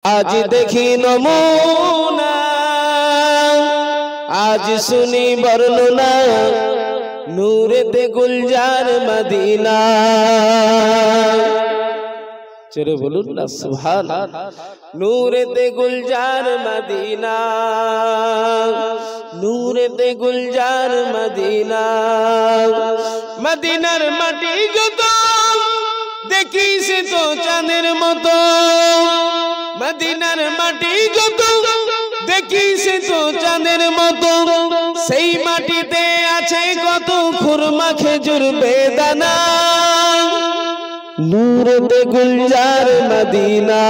आज देखी नमूना आज सुनी बर्णना नूरेते गुलजार मदीना। चलो बोलूं ना सुभान नूरेते गुलजार मदीना नूरेते गुलजार मदीना। मदीनार माटी যত দেখি সে তো চাঁদের মতো মদিনার মাটি যত দেখি সে তো চাঁদের মতো সেই মাটিতে আছে কত খুরমা খেজুর বেদানা। নূরেতে গুলজার মদিনা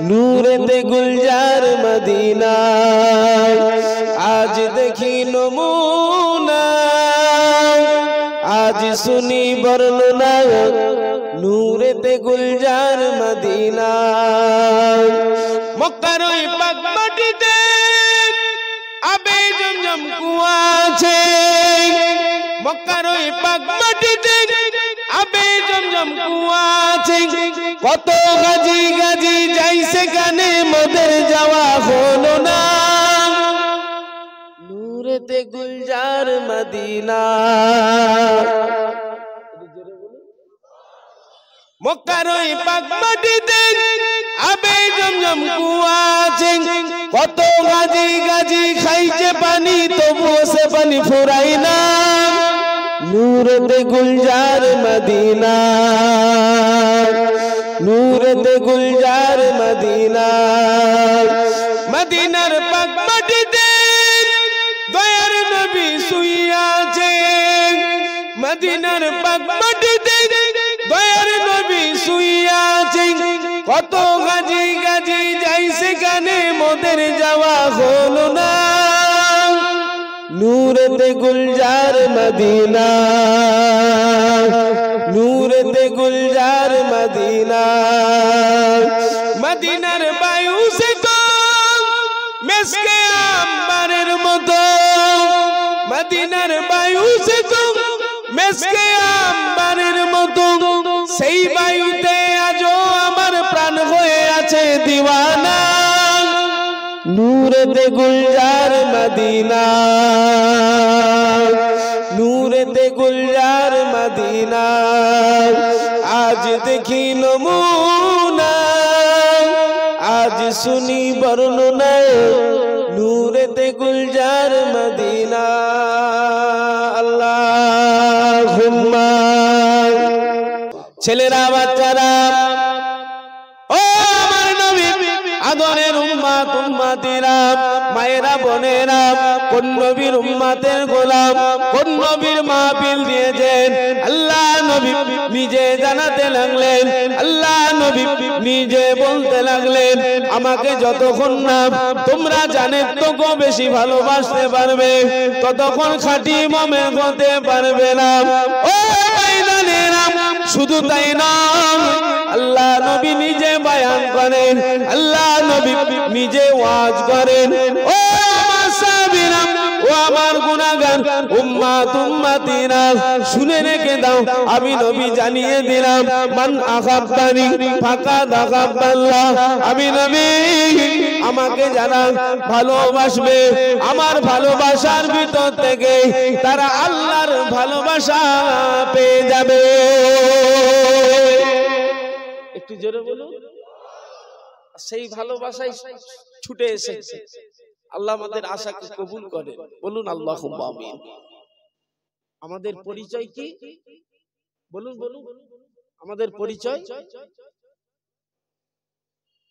নূরেতে গুলজার মদিনা। आज देखी नमूना आज सुनी बर्णना नूरेते गुलजार मदीना। मक्कार ओई पाक माटीते आबे जमजम कुआ आछे मक्कार ओई पाक माटीते आबे जमजम कुआ आछे कत गाजी गाजी जाई सेखाने मोদের যাওয়া হলো না। नूरेते गुलजार मदीना मक्कार ओई पाक माटीते आबे जमजम कुआ आछे कत गाजी गाजी खाइছে पानी तबुओ से पानी फुराय ना। नूरेते गुलजार मदीना नूरेते गुलजार मदीना। मदीनार पाक माटीते दयार नबी शुइया आछेन मदीनार पाक माटीते दयार नबी शुइया आछेन कत गाजी गाजी যাই সেখানে মোদের যাওয়া হলো না। नूरेते गुलजार मदीना नूरेते गुलजार मदीना। मदीनार बायु से तो मेसके आम्बारेर मतो मदीनार बायु से तो मेसके आम्बारेर मतो সেই বায়ুতে আজও আমার প্রাণ হয়ে আছে দিওয়ানা। नूरेते गुलजार मदीना नूरेते गुलजार मदीना। आज देखी नमूना आज सुनी बर्णना नूरेते गुलजार मदीना। अल्लाहुम्मा ছেলেরা বাচ্চারা ও আমার নবী আদরের উম্মত উম্মতিরা মায়েরা বোনেরা কোন নবীর উম্মতের গোলাম কোন নবীর মাহফিল দিয়েছেন আল্লাহ নবী নিজে জানাতে লাগলেন আল্লাহ নবী নিজে বলতে লাগলেন আমাকে যতক্ষণ না তোমরা জানেন তো বেশি ভালোবাসতে পারবে ততক্ষণ খাঁটি মুমিন হতে পারবে না। ও ভাইজানেরা শুধু তাই না আল্লাহ নবী নিজে বয়ান করেন আল্লাহ নবী নিজে ওয়াজ করেন। ও আমার সাহাবীরা ও আমার গুনাহগার উম্মত উম্মতিরা শুনে রেখে দাও আমি নবী জানিয়ে দিলাম মান আহাব্বানি ফাকাদ আহাব্বাল্লাহ। আমি নবী আমাকে যারা ভালোবাসবে আমার ভালোবাসার ভিতর থেকে তারা আল্লাহর ভালোবাসা পেয়ে যাবে। একটু জোরে বলুন। সেই ভালোবাসাই ছুটে এসেছে আল্লাহ আমাদের আশাকে কবুল করেন বলুন আল্লাহুম্মা আমিন। আমাদের পরিচয় কি বলুন বলুন আমাদের পরিচয়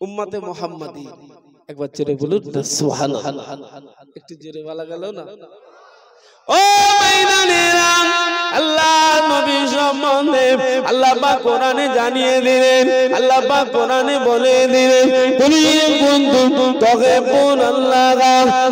উম্মতে মুহাম্মাদি। একবার জোরে বলুন সুবহানাল্লাহ। একটু জোরে বলা গেল না। ও ভাইজানেরা আল্লাহ নবী সম্বন্ধে আল্লাহ পাক কোরআনে জানিয়ে দিলেন আল্লাহ পাক কোরআনে বলে দিলেন কুল কুনতুম তুহিব্বুনাল্লাহ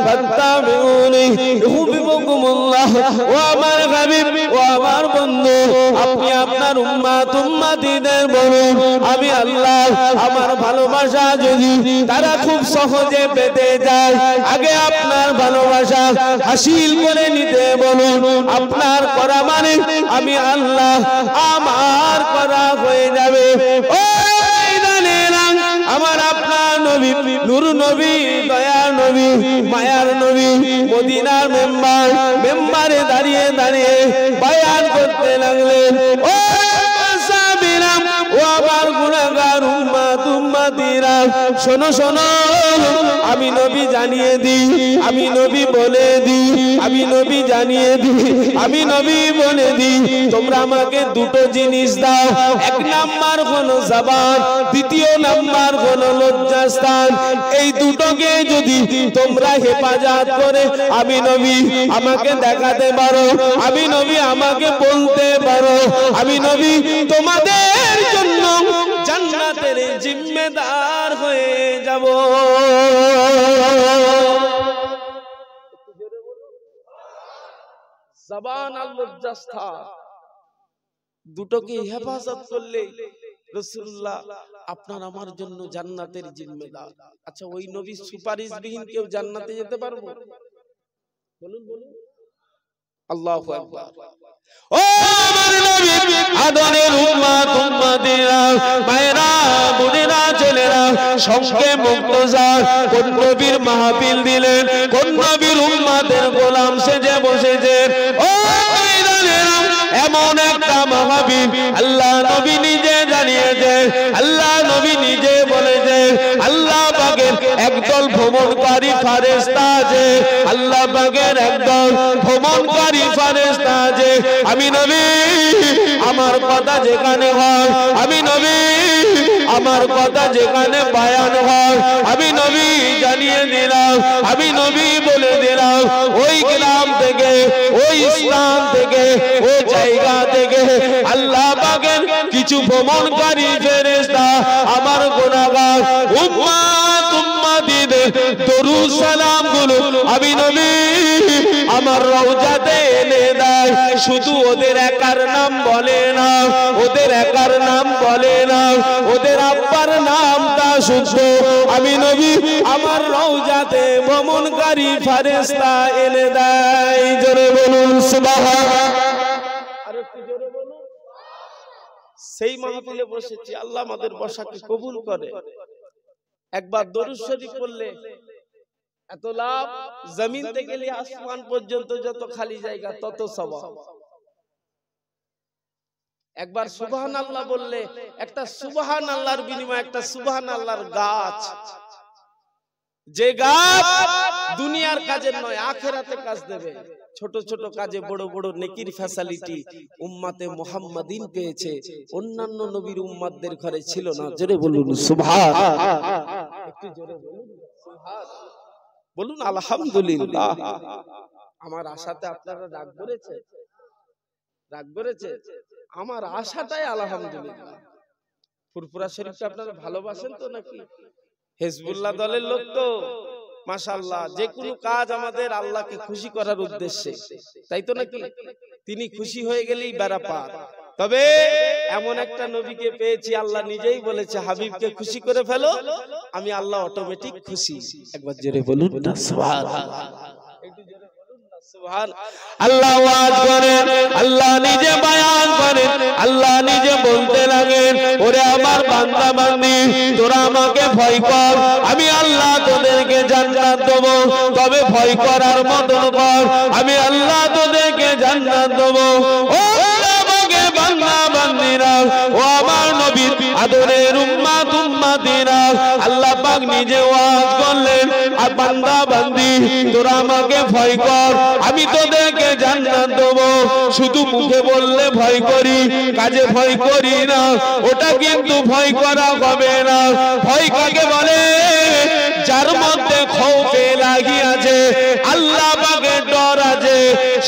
ফাত্তাবিউনি ইউহিব্বুকুমুল্লাহ। ও আমার হাবিব ও আমার বন্ধু আপনি আপনার উম্মত উম্মতিদের বলুন আমি আল্লাহ আমার ভালোবাসা যদি তারা খুব সহজে পেতে যায় আগে আপনার ভালোবাসা হাসিল করে নিতে বলুন আপনার করা মানে আমি আল্লাহ আমার করা হয়ে যাবে। ও নূর নবী, দয়ার নবী, মায়ার নবী, মদিনার মেম্বারে দাঁড়িয়ে দাঁড়িয়ে বয়ান করতে লাগলেন। ও সাহাবীরা, ও আমার গুনাহগার উম্মত উম্মতিরা, শোনো শোনো, আমি নবী জানিয়ে দিই, আমি নবী বলে দিই, আমি নবী জানিয়ে দিই, আমি নবী বলে দিই, তোমরা আমাকে দুটো জিনিস দাও। এক নাম্বার হলো জবান, দ্বিতীয় নাম্বার হলো লজ্জাস্থান। এই দুটোকে যদি তোমরা হেফাজত করে আমি নবী আমাকে দেখাতে পারো, আমি নবী আমাকে বলতে পারো, আমি নবী তোমাদের জন্য জান্নাতের জিম্মেদার হয়ে যাব। জবান আর লজ্জাস্থান দুটোকে হেফাজত করলে রাসূলুল্লাহ আপনার আমার জন্য জান্নাতের জিম্মেদার। আচ্ছা, ওই নবী সুপারিশবিহীন কেউ জান্নাতে যেতে পারবো? বলুন বলুন। আল্লাহু আকবার। ও আমার নবী, আদরের উম্মত উম্মতিরা, মায়েরা, বোনেরা, ছেলেরা, সঙ্গে মুক্তজার কোন নবীর মাহফিল দিলেন, কোন নবীর উম্মতের গোলাম সেজে বসেছেন। ও এমন একটা মাহফিল আল্লাহ নবী নিজে জানিয়েছে, আল্লাহ নবী নিজে বলেছে, আল্লাহ পাকের একদল ভ্রমণকারী ফেরেশতা আছে, আল্লাহ পাকের একদল ভ্রমণকারী ফেরেশতা আছে। আমি নবী আমার কথা যেখানে হয়, আমি নবী আমার কথা যেখানে বায়ান হয়, আমি নবী জানিয়ে দিলাম, আমি নবী বলে দিলাম, ওই গ্রাম থেকে, ওই স্থান থেকে, ওই জায়গা থেকে আল্লাহ পাকের কিছু ভ্রমণকারী ফেরেশতা আমার গুনাহগার উম্মত উম্মতিদের দরুদ সালাম গুলো আমি নবী আমার রওজাতে এনে দেয়। শুধু ওদের একার নাম বলে না, ওদের একার নাম বলে না, ওদের আব্বার নামটা শুদ্ধ আমি নবী আমার রওজাতে ভ্রমণকারী ফেরেশতা এনে দেয়। জোরে বলুন সুবহানাল্লাহ। আর একটু জোরে বলুন। সেই মাহফিলে বসেছি, আল্লাহ আমাদের বসাকে কবুল করে। একবার দরুদ শরীফ পড়লে এত লাভ, জমিন থেকে নিয়ে আসমান পর্যন্ত যত খালি জায়গা তত সওয়াব। একবার সুবহানাল্লাহ বললে একটা সুবহানাল্লাহর বিনিময়ে একটা সুবহানাল্লাহর গাছ, যে গাছ দুনিয়ার কাজের নয় আখিরাতে কাজ দেবে। ছোট ছোট কাজে বড় বড় নেকির ফ্যাসিলিটি উম্মতে মুহাম্মাদিন পেয়েছে, অন্যান্য নবীর উম্মতদের ঘরে ছিল না। জোরে বলুন সুবহানাল্লাহ। একটু জোরে বলুন সুবহানাল্লাহ। বলুন আলহামদুলিল্লাহ। আমার আশাতে আপনারা রাগ করেছে? রাগ করেছে? আমার আশাটাই আলহামদুলিল্লাহ। ফুরফুরা শরীফকে আপনারা ভালোবাসেন তো নাকি? হিজবুল্লাহ দলের লোক তো মাশাআল্লাহ। যে কোনো কাজ আমাদের আল্লাহকে খুশি করার উদ্দেশ্যে, তাই তো নাকি? তিনি খুশি হয়ে গেলেই বেড়া পার। তবে এমন একটা নবীকে পেয়েছি, আল্লাহ নিজেই বলেছে হাবিবকে খুশি করে ফেলো, আমি আল্লাহ অটোমেটিক খুশি। একবার জোরে বলুন না সুবহানাল্লাহ। আল্লাহ ওয়াজ করেন, আল্লাহ নিজে বয়ান করেন, আল্লাহ নিজে বলতে লাগেন, ওরে আমার বান্দা বান্দি তোরা আমাকে ভয় কর, আমি আল্লাহ তোদেরকে জান্নাত দেব, তবে ভয় করার মতন কর, আমি আল্লাহ তোদেরকে জান্নাত দেব। ও আমাকে বান্দা বান্দিরা, ও আমার নবীর আদরের উম্মত উম্মতিরা, আল্লাহ পাক নিজে ওয়াজ করলেন, আর বান্দা বান্দি তোরা আমাকে ভয় কর, আমি তোদেরকে জান্নাত দেব। শুধু মুখে বললে ভয় করি, কাজে ভয় করি না, ওটা কিন্তু ভয় করা হবে না। ভয় কাকে বলে? যার মধ্যে খৌফে লাগিয়াছে, আল্লাহ পাকের ডর আছে,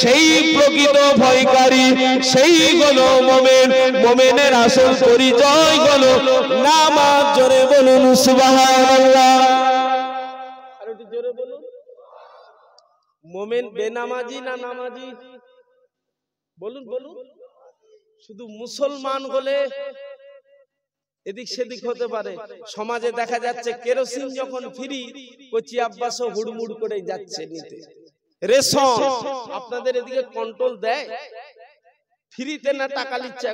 সেই প্রকৃত ভয়কারী, সেই হলো মুমিন। মুমিনের আসল পরিচয় হলো নামাজ। জোরে বলুন সুবহানাল্লাহ। আর একটু জোরে বলুন। মুমিন বেনামাজি না নামাজি? বলুন বলুন। শুধু মুসলমান হলে এদিক সেদিক হতে পারে। সমাজে দেখা যাচ্ছে কেরোসিন যখন ফ্রি, কচি আব্বাসও হুড়মুড় করে যাচ্ছে নিতে। রেশন আপনাদের এদিকে কন্ট্রোল দেয়? ফ্রিতে না টাকা লিচ্ছে?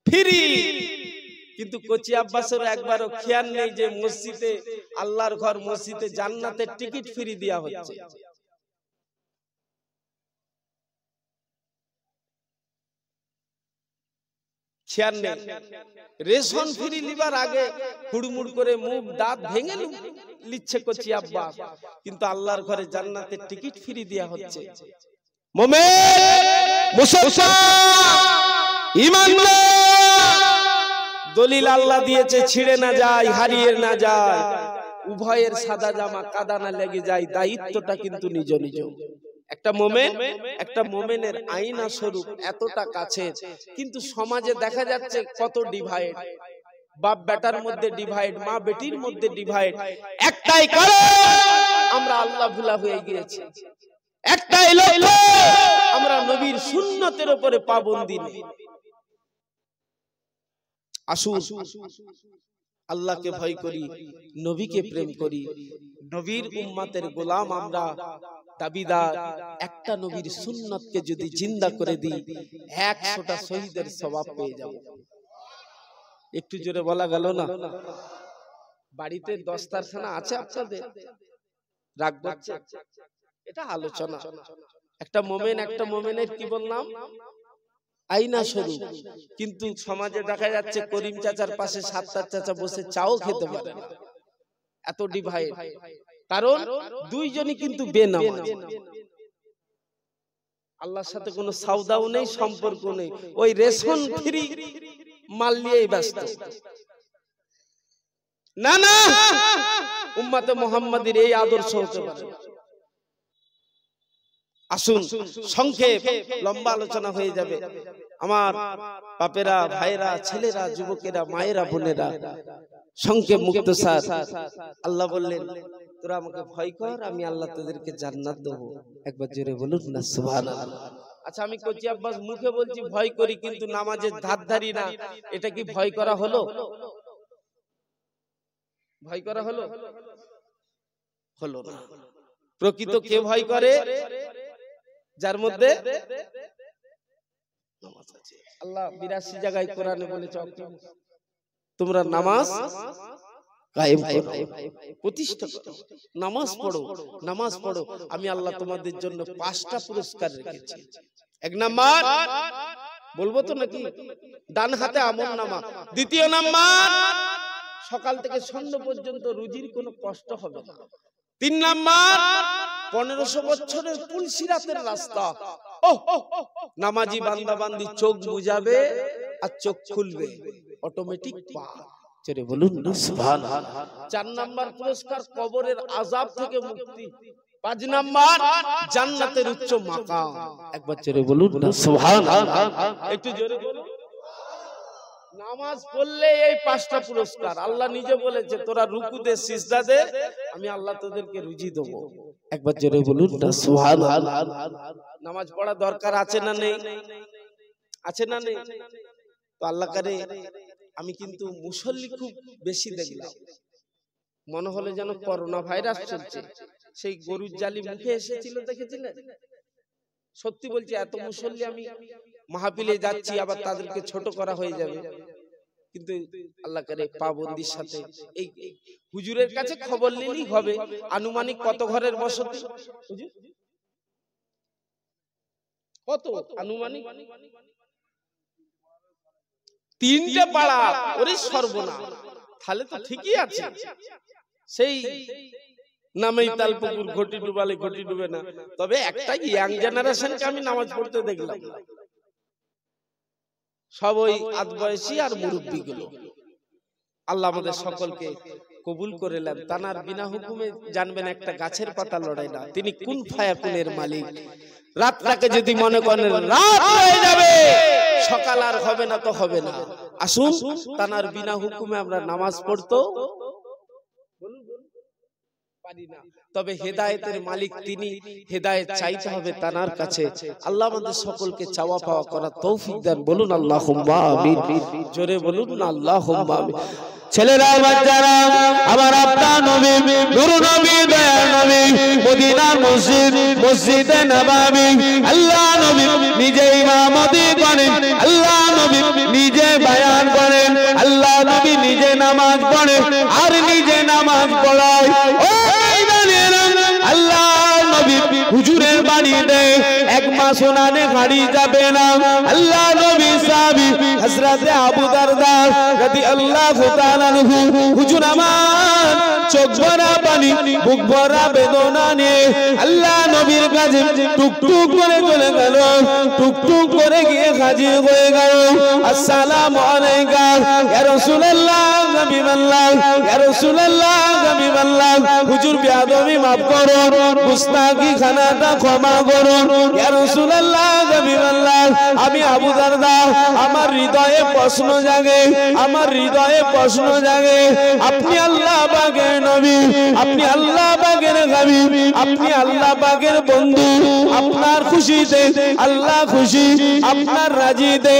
ফ্রি। কিন্তু কচি আব্বাসের একবারও খেয়াল নেই যে মসজিদে আল্লাহর ঘর মসজিদে জান্নাতের টিকিট ফ্রি দেয়া হচ্ছে। খেয়াল নেই, রেশন ফ্রি লিবার আগে হুড়মুড় করে মুখ দাঁত ভেঙে লিচ্ছে করছি আব্বা, কিন্তু আল্লাহর ঘরে জান্নাতের টিকিট ফ্রি দেয়া হচ্ছে। মুমিন মুসলমান ঈমানদার, দলিল আল্লাহ দিয়েছে, ছিঁড়ে না যায়, হারিয়ে না যায়, উভয়ের সাদা জামা কাদা না লেগে যায়, দায়িত্বটা কিন্তু নিজ নিজ। একটা মোমেনের আয়না স্বরূপ এতটা কাছে, কিন্তু সমাজে দেখা যাচ্ছে কত ডিভাইড, বাপ বেটার মধ্যে ডিভাইড, মা বেটির মধ্যে ডিভাইড। একটাই কারণ, আমরা আল্লাহ ভুলা হয়ে গিয়েছি। একটাই লক্ষ্য, আমরা নবীর সুন্নতের উপরে পাবন্দি নেই। আসুন আল্লাহকে ভয় করি, নবীকে প্রেম করি, নবীর উম্মতের গোলাম আমরা, দাবিদার। একটা নবীর সুন্নতকে যদি জিন্দা করে দিই, 100টা শহীদের সওয়াব পেয়ে যাব। একটু জোরে বলা গেল না? বাড়িতে দস্তারখানা আছে আপনাদের? রাখবো, এটা আলোচনা। একটা মোমেনের কি বললাম? আয়না স্বরূপ। কিন্তু সমাজে দেখা যাচ্ছে করিম চাচার পাশে সাত্তার চাচা বসে চাও খেতে পারে না, এত ডিভাইড। কারণ দুইজনই কিন্তু বেনামাজ, আল্লাহর সাথে কোনো সওদাও নেই, সম্পর্ক নেই, ওই রেশন ফ্রি মাল নিয়েই ব্যস্ত। না না, উম্মতে মুহাম্মাদীর এই আদর্শ হতে পারে। আসুন সংক্ষেপ, লম্বা আলোচনা হয়ে যাবে। আমার বাপেরা, ভাইরা, ছেলেরা, যুবকেরা, মায়েরা, বোনেরা, সংক্ষেপ মুক্তসার। আল্লাহ বললেন, তোরা আমাকে ভয় কর, আমি আল্লাহ তোদেরকে জান্নাত দেব। একবার জোরে বলুন না সুবহানাল্লাহ। আচ্ছা, আমি কচি আব্বাস মুখে বলছি ভয় করি, কিন্তু নামাজের ধার ধারি না, এটা কি ভয় করা হলো? ভয় করা হলো? হলো না। প্রকৃত কে ভয় করে? যার মধ্যে নামাজ আছে। আল্লাহ 82 জায়গায় কোরআনে বলেছে, তোমরা নামাজ কায়েম করো, প্রতিষ্ঠা করো, নামাজ পড়ো। আমি আল্লাহ তোমাদের জন্য 5টা পুরস্কার রেখেছি। 1 নাম্বার, বলবো তো নাকি? ডান হাতে আমলনামা। 2 নাম্বার, সকাল থেকে সন্ধ্যা পর্যন্ত রুজির কোনো কষ্ট হবে না। 3 নাম্বার, 1500 বছরের পুলসিরাতের রাস্তা। নামাজি বান্দা বান্দি চোখ বুঝাবে আর চোখ খুলবে, অটোমেটিক পা। চলে বলুন না সুবহানাল্লাহ। 4 নাম্বার পুরস্কার, কবরের আযাব থেকে মুক্তি। 5 নাম্বার, জান্নাতের উচ্চ মাকাম। একবার চলে বলুন না সুবহানাল্লাহ। একটু জোরে বলুন। নামাজ পড়লে এই 5টা পুরস্কার। আল্লাহ নিজে বলেছে, তোরা রুকু দে, সিজদা দে, আমি আল্লাহ তোদেরকে রুজি দেব। একবার জোরে বলুন না সুবহানাল্লাহ। নামাজ পড়া দরকার আছে না নেই? আছে না নেই? তো আল্লাহ করে আমি কিন্তু মুসল্লি খুব বেশি দেখলাম, মনে হলো যেন করোনা ভাইরাস চলছে। সেই গরুর জালি মুখে এসেছিল, দেখেছিলেন? সত্যি বলছি, এত মুসল্লি আমি মাহফিলে যাচ্ছি, আবার তাদেরকে ছোট করা হয়ে যাবে। কিন্তু আল্লাহ করে পাবন্দির সাথে এই হুজুরের কাছে খবর নিলেই হবে, আনুমানিক কত ঘরের বসতি? কত আনুমানিক? 3টে পাড়া। ওরে সর্বনাশ, তাহলে তো ঠিকই আছে। সেই নামেই তালপুকুর, ঘটি ডুবালে ঘটি ডুবে না। তবে একটা ইয়াং জেনারেশনকে আমি নামাজ পড়তে দেখলাম, সব ওই আধ বয়সী আর মুরব্বী গুলো। আল্লাহ আমাদের সকলকে কবুল করে নেন। তানার বিনা হুকুমে জানবেন একটা গাছের পাতা লড়াই না, তিনি কুন ফায়াকুনের মালিক। রাতটাকে যদি মনে করেন রাত হয়ে যাবে, সকাল আর হবে না তো হবে না। আসুন তানার বিনা হুকুমে আমরা নামাজ পড়তো পারি না, তবে হেদায়েতের মালিক তিনি, হেদায়েত চাইতে হবে তানার কাছে। আল্লাহ আমাদের সকলকে চাওয়া পাওয়া করার তৌফিক দেন। বলুন আল্লাহুম্মা আমিন। জোরে বলুন না আল্লাহুম্মা আমিন। ছেলেরা, বাচ্চারা, আমার আপনার নবী, নূর নবী, দয়ার নবী, মদিনার মসজিদ, মসজিদে নববী, আল্লাহ নবী নিজে ইমামতি করেন, আল্লাহ নবী নিজে বয়ান করেন, আল্লাহ নবী নিজে নামাজ পড়েন, আর নিজে নামাজ পড়ায় ও আল্লাহ নবী হুজুরের বাড়িতে এক মাস ওনানে হাড়ি যাবে না আল্লাহ নবী সাহাবী হযরতে আবু দারদা রাদিয়াল্লাহু তাআলা আনহু হুজুর আমার চোখ ভরা পানি বুক ভরা বেদনা নিয়ে আল্লাহ নবীর কাছে টুকটুক করে চলে গেল টুকটুক করে গিয়ে হাজির হয়ে গেল আসসালামু আলাইকা ইয়া রাসূলুল্লাহ হাবিবাল্লাহ ইয়া রাসূলুল্লাহ হাবিবাল্লাহ হুজুর বেয়াদবি maaf করুন গুস্তাখি খানাটা ক্ষমা করুন ইয়া রাসূলুল্লাহ হাবিবাল্লাহ আমি আবু দারদা আমার হৃদয়ে প্রশ্ন জাগে আমার হৃদয়ে প্রশ্ন জাগে আপনি আল্লাহ পাকের নবী আপনি আল্লাহ পাকের হাবিব আপনি আল্লাহ পাকের বন্ধু আপনার খুশিতে আল্লাহ খুশি আপনার রাজিতে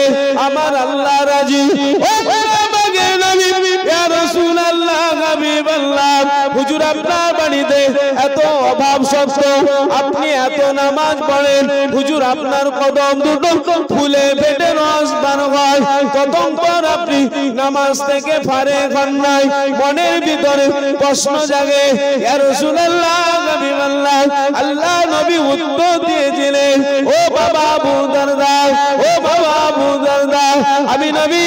আমার আল্লাহ রাজি ও আল্লাহ পাকের নবী ইয়া রাসূলুল্লাহ হাবিবাল্লাহ হুজুর আপনার বাড়িতে এত অভাব সত্ত্বেও আপনি এত নামাজ পড়েন হুজুর আপনার কদম দুটো ফুলে ফেটে রস বার হয় কদম পর আপনি নামাজ থেকে ফারেক হন নাই মনের ভিতরে প্রশ্ন জাগে ইয়া রাসূলুল্লাহ হাবিবাল্লাহ আল্লাহ নবী উত্তর দিয়েছিলেন ও বাবা আবু দারদা ও বাবা আবু দারদা আমি নবী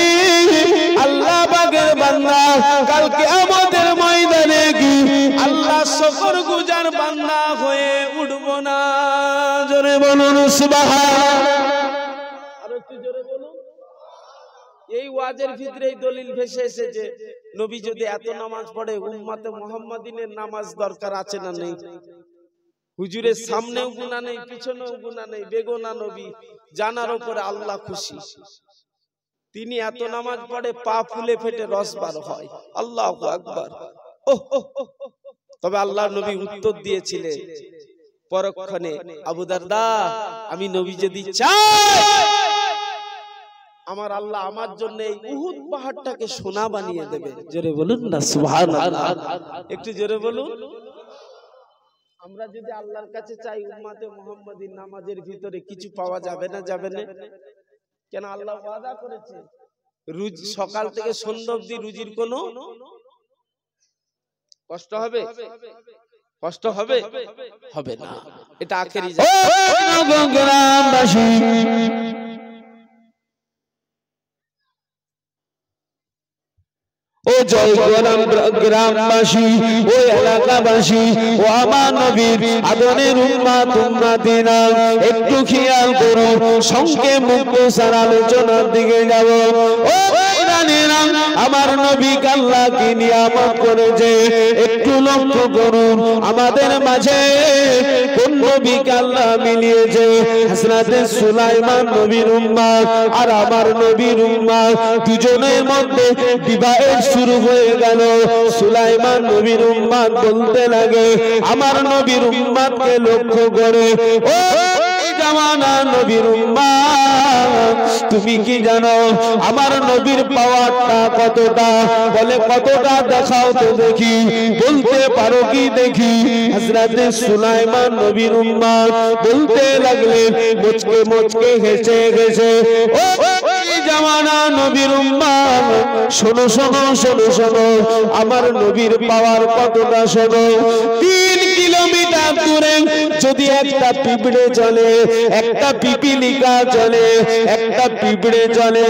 আল্লাহ পাকের বান্দা কাল কিয়ামতের ময়দানে কি আল্লাহ শুকরগুজার বান্দা হয়ে উঠব না জোরে বলুন সুবহানাল্লাহ আর একটু জোরে বলুন এই ওয়াজের ভিতরে এই দলিল ভেসে এসেছে নবী যদি এত নামাজ পড়ে উম্মতে মুহাম্মাদিনের নামাজ দরকার আছে না নেই হুজুরের সামনেও গুনাহ নেই পিছনেও গুনাহ নেই বেগুনাহ নবী জানার উপরে আল্লাহ খুশি তিনি এত নামাজ পড়ে পা ফুলে ফেটে রস বার হয় আল্লাহু আকবার তবে আল্লাহর নবী উত্তর দিয়েছিলেন পরক্ষণে আবু দারদা আমি নবী যদি চাই আমার আল্লাহ আমার জন্য এই উহুদ পাহাড়টাকে সোনা বানিয়ে দেবে জোরে বলুন না সুবহানাল্লাহ একটু জোরে বলুন আমরা যদি আল্লাহর কাছে চাই উম্মতে মুহাম্মাদির নামাজের ভিতরে কিছু পাওয়া যাবে না কেন আল্লাহ ওয়াদা করেছে রোজ সকাল থেকে সন্ধ্যা অবধি রুজির কোনো কষ্ট হবে কষ্ট হবে হবে না এটা আখেরি গ্রামবাসী ও জয় গ্রামবাসী ও এলাকাবাসী ও আমার নবীর আদরের উম্মতিনা একটু খেয়াল করো সঙ্গে মুক্তসার আলোচনার দিকে যাব ও আমার নবী আল্লাহ কি নিয়ামত করেছে একটু লক্ষ্য করুন আমাদের মাঝে কোন নবী আল্লাহ মিলিয়েছে হযরত সুলাইমান নবীর উম্মত আর আমার নবীর উম্মত দুজনের মধ্যে বিবাহের শুরু হয়ে গেল সুলাইমান নবীর উম্মত বলতে লাগে আমার নবীর উম্মতকে লক্ষ্য করে ও জামানা নবীর উম্মত তুমি কি জানো আমার নবীর পাওয়ারটা কতটা বলে কতটা দেখাও তো দেখি বলতে পারো কি দেখি হযরত সুলাইমান নবীর উম্মত বলতে লাগলেন মুচকে মুচকে হেসে হেসে ও জামানা নবীর উম্মত শোনো শোনো শোনো শোনো আমার নবীর পাওয়ার কতটা শোনো 3 কিলোমিটার দূরে যদি একটা পিঁপড়ে চলে একটা পিপিলিকা চলে একটা পিঁপড়ে চলে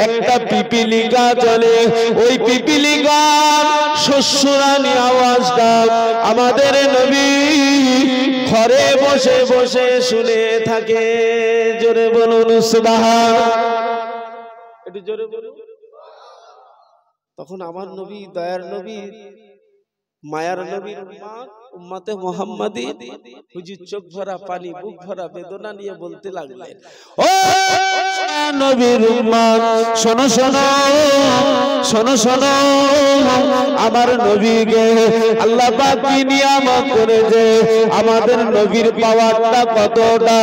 একটা পিপিলিকা চলে ওই পিপিলিকার শস্যরানি আওয়াজটা আমাদের নবী ঘরে বসে বসে শুনে থাকে জোরে বলুন সুবহানাল্লাহ একটু জোরে বলুন তখন আমার নবী দয়ার নবী মায়ার নবীর উম্মতে মুহাম্মাদি হুজুর চোখ ভরা পানি বুক ভরা বেদনা নিয়ে বলতে লাগলেন ও নবীর উম্মত শোনো শোনো শোনো শোনো আমার নবীকে আল্লাহ পাক কি নিয়ামত করেছে আমাদের নবীর পাওয়ারটা কতটা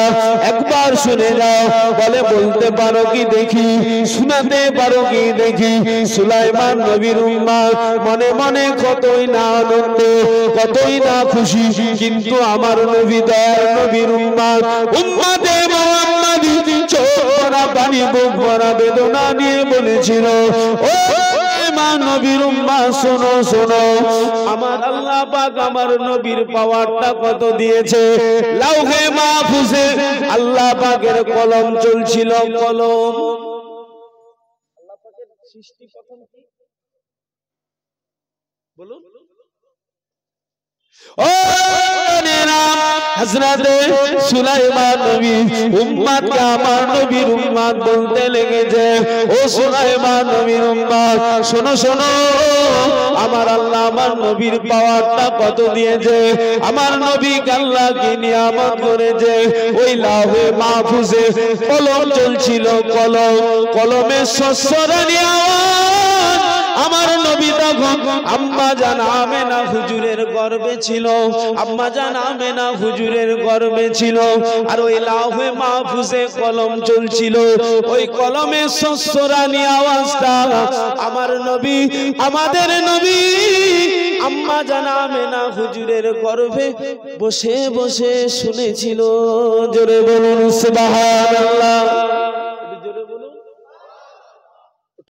একবার শুনে যাও বলে বলতে পারো কি দেখি শোনাতে পারো কি দেখি সুলাইমান নবীর উম্মত মনে মনে কতই না আনন্দ কতই না খুশি কিন্তু আমার নবী দয়ার নবীর উম্মত উম্মতে মুহাম্মাদি চোখ ভরা পানি বুক ভরা বেদনা নিয়ে বলেছিল ও মা নবীর উম্মাহ শোনো শোনো আমার আল্লাহ পাক আমার নবীর পাওয়ারটা কত দিয়েছে লাউহে মাহফুজে আল্লাহ পাকের কলম চলছিল কলম আল্লাহ পাকের সৃষ্টি প্রথম কি বলুন ও হযরত সুলাইমান নবী উম্মতকে আমার নবীর উম্মত বলতে লেগেছে ও সুলাইমান নবীর উম্মত শোনো শোনো আমার আল্লাহ আমার নবীর পাওয়ারটা কত দিয়েছে আমার নবীকে আল্লাহ কি নিয়ামত করেছে ওই লাউহে মাহফুজে কলম চলছিল কলম কলমের সরসরানি আওয়াজ আমার নবী তখন আম্মা জান আমেনা হুজুরের গর্ভে ছিল আম্মা জান আমেনা হুজুরের গর্ভে ছিল আর ওই লাউহে মাহফুজে কলম চলছিল ওই কলমের সরসরানি আওয়াজটা আমার নবী আমাদের নবী আম্মা জান আমেনা হুজুরের গর্ভে বসে বসে শুনেছিল জোরে বলুন সুবহানাল্লাহ